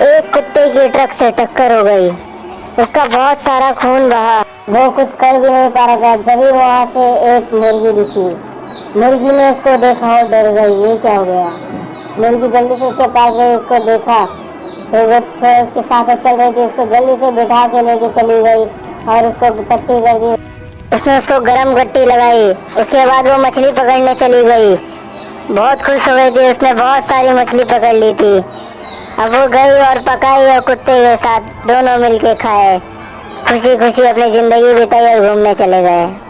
एक कुत्ते की ट्रक से टक्कर हो गई। उसका बहुत सारा खून बहा। वो कुछ कर भी नहीं पा रहा था। जभी वहां से एक मुर्गी दिखी। मुर्गी ने उसको देखा और डर गई, ये क्या हो गया। मुर्गी जल्दी से उसके पास गई, उसको देखा तो वो थोड़ा उसके साथ चल रही थी, उसको जल्दी से बिठा के लेके चली गई और उसको पट्टी कर दी। उसने उसको गरम गट्टी लगाई। उसके बाद वो मछली पकड़ने चली गई। बहुत खुश हो गई थी, उसने बहुत सारी मछली पकड़ ली थी। अब वो गई और पकाई और कुत्ते के साथ दोनों मिलके खाए। खुशी खुशी अपनी जिंदगी बिताई और घूमने चले गए।